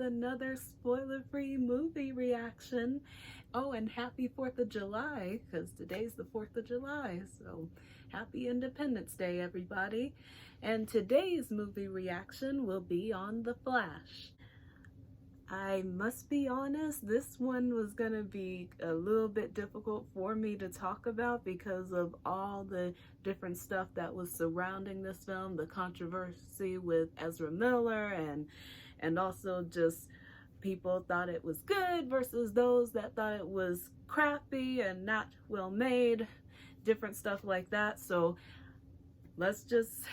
another spoiler-free movie reaction. Oh, and happy 4th of July, because today's the 4th of July, so happy Independence Day, everybody. And today's movie reaction will be on The Flash. I must be honest, this one was going to be a little bit difficult for me to talk about because of all the different stuff that was surrounding this film, the controversy with Ezra Miller, and also just people thought it was good versus those that thought it was crappy and not well made, different stuff like that. So let's just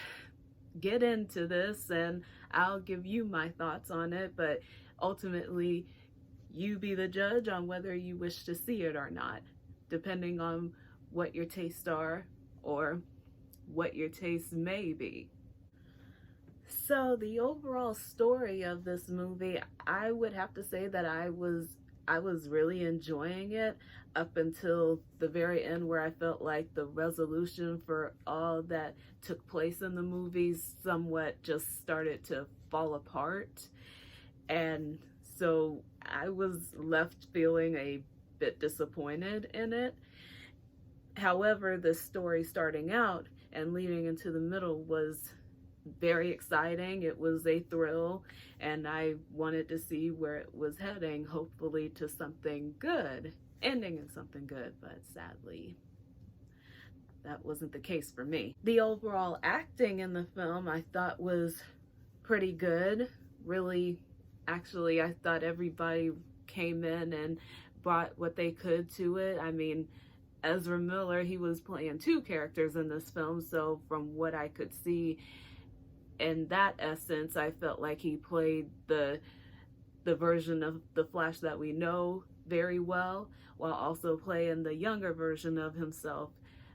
get into this and I'll give you my thoughts on it, but ultimately you be the judge on whether you wish to see it or not, depending on what your tastes are or what your tastes may be. So the overall story of this movie, I would have to say that I was really enjoying it up until the very end, where I felt like the resolution for all that took place in the movies somewhat just started to fall apart. And so I was left feeling a bit disappointed in it. However, the story starting out and leading into the middle was very exciting. It was a thrill, and I wanted to see where it was heading, hopefully to something good, ending in something good, but sadly that wasn't the case for me. The overall acting in the film I thought was pretty good. Really, actually, I thought everybody came in and brought what they could to it. I mean, Ezra Miller, he was playing two characters in this film, so from what I could see in that essence, I felt like he played the version of the Flash that we know very well, while also playing the younger version of himself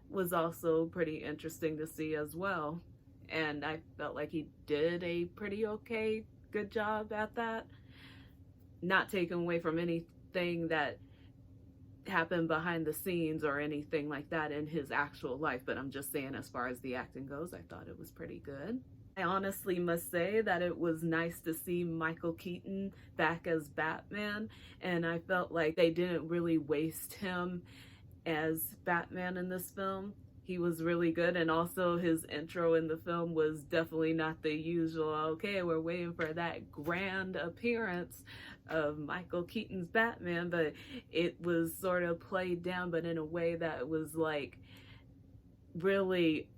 was also pretty interesting to see as well. And I felt like he did a pretty okay, good job at that. Not taken away from anything that happened behind the scenes or anything like that in his actual life, but I'm just saying, as far as the acting goes, I thought it was pretty good. I honestly must say that it was nice to see Michael Keaton back as Batman, and I felt like they didn't really waste him as Batman in this film. He was really good, and also his intro in the film was definitely not the usual, okay, we're waiting for that grand appearance of Michael Keaton's Batman, but it was sort of played down, but in a way that was like really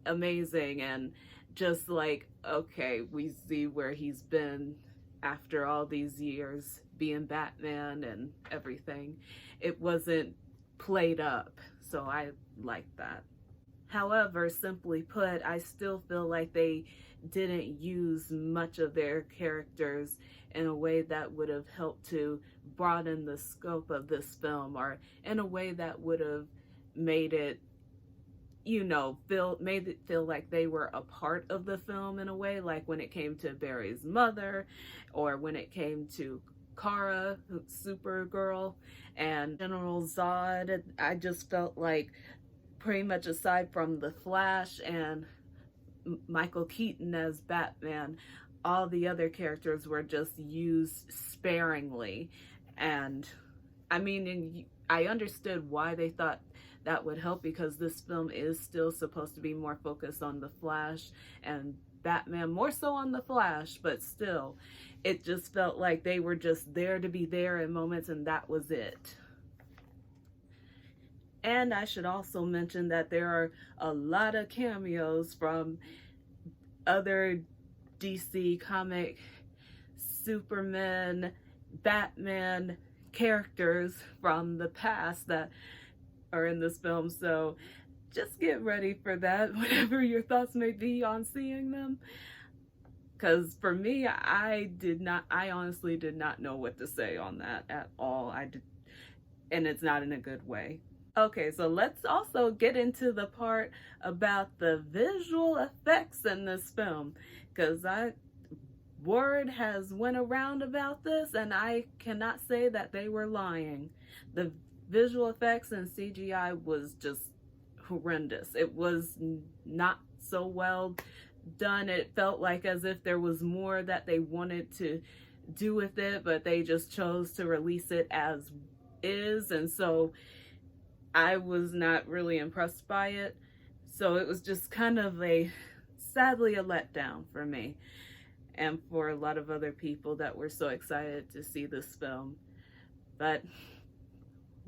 amazing, and just like, okay, we see where he's been after all these years being Batman and everything. It wasn't played up, so I liked that. However, simply put, I still feel like they didn't use much of their characters in a way that would have helped to broaden the scope of this film, or in a way that would have made it, you know, made it feel like they were a part of the film in a way, like when it came to Barry's mother, or when it came to Kara, Supergirl, and General Zod. I just felt like, pretty much aside from the Flash and Michael Keaton as Batman, all the other characters were just used sparingly. And I mean, I understood why they thought that would help, because this film is still supposed to be more focused on the Flash and Batman, more so on the Flash, but still, it just felt like they were just there to be there in moments, and that was it. And I should also mention that there are a lot of cameos from other DC comic, Superman, Batman characters from the past that are in this film, so just get ready for that, whatever your thoughts may be on seeing them. Because for me, I honestly did not know what to say on that at all. And it's not in a good way. Okay, so let's also get into the part about the visual effects in this film, because word has went around about this, and I cannot say that they were lying. The visual effects and CGI was just horrendous. It was not so well done. It felt like as if there was more that they wanted to do with it, but they just chose to release it as is, and so I was not really impressed by it. So it was just kind of sadly a letdown for me and for a lot of other people that were so excited to see this film. But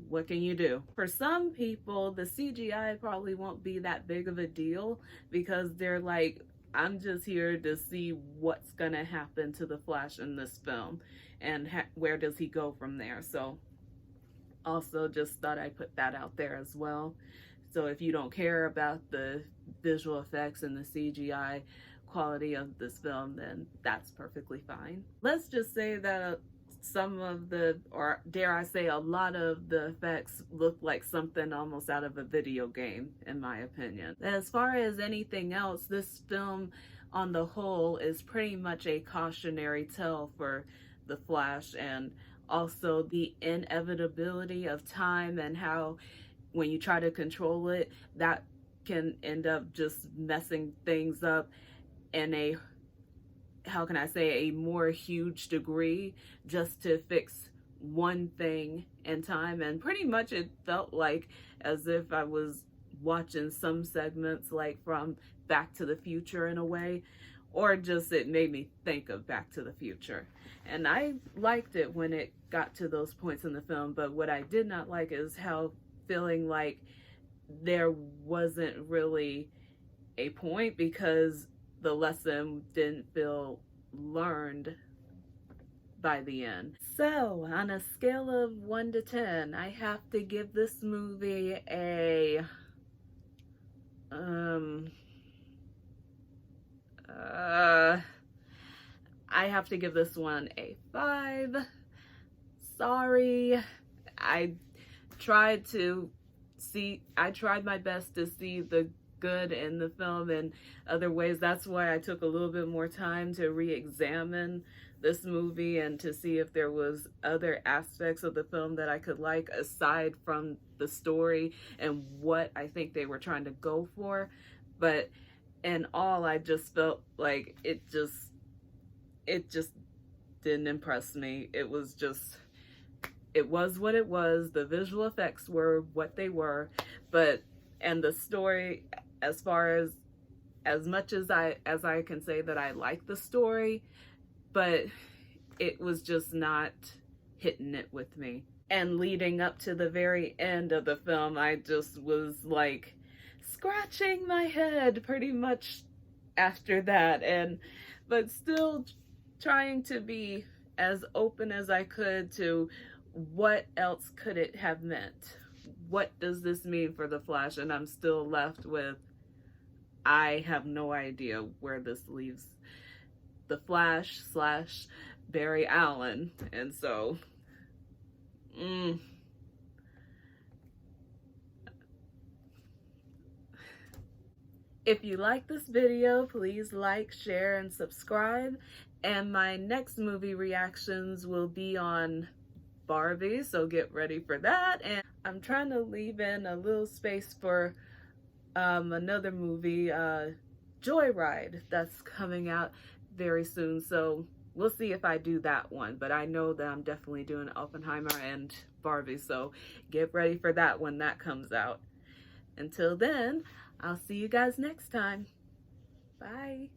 what can you do? For some people, the CGI probably won't be that big of a deal because they're like, I'm just here to see what's gonna happen to the Flash in this film and where does he go from there. So also just thought I'd put that out there as well. So if you don't care about the visual effects and the CGI quality of this film, then that's perfectly fine. Let's just say that some of the, or dare I say, a lot of the effects look like something almost out of a video game, in my opinion. As far as anything else, this film on the whole is pretty much a cautionary tale for the Flash, and also the inevitability of time and how when you try to control it, that can end up just messing things up in a, how can I say, a more huge degree just to fix one thing in time. And pretty much it felt like as if I was watching some segments like from Back to the Future in a way, or just it made me think of Back to the Future. And I liked it when it got to those points in the film, but what I did not like is how feeling like there wasn't really a point because the lesson didn't feel learned by the end. So on a scale of 1 to 10, I have to give this movie a I have to give this one a 5. Sorry. I tried my best to see the good in the film in other ways. That's why I took a little bit more time to re-examine this movie and to see if there was other aspects of the film that I could like aside from the story and what I think they were trying to go for. But in all, I just felt like it just didn't impress me. It was what it was. The visual effects were what they were, and the story, as much as I can say that I like the story, but it was just not hitting it with me. And leading up to the very end of the film, I just was like scratching my head pretty much after that, but still trying to be as open as I could to what else could it have meant? What does this mean for the Flash? And I'm still left with, I have no idea where this leaves the Flash / Barry Allen. And so, if you like this video, please like, share, and subscribe. And my next movie reactions will be on Barbie, so get ready for that. And I'm trying to leave in a little space for another movie, Joyride, that's coming out very soon. So we'll see if I do that one, but I know that I'm definitely doing Oppenheimer and Barbie, so get ready for that when that comes out. Until then, I'll see you guys next time. Bye.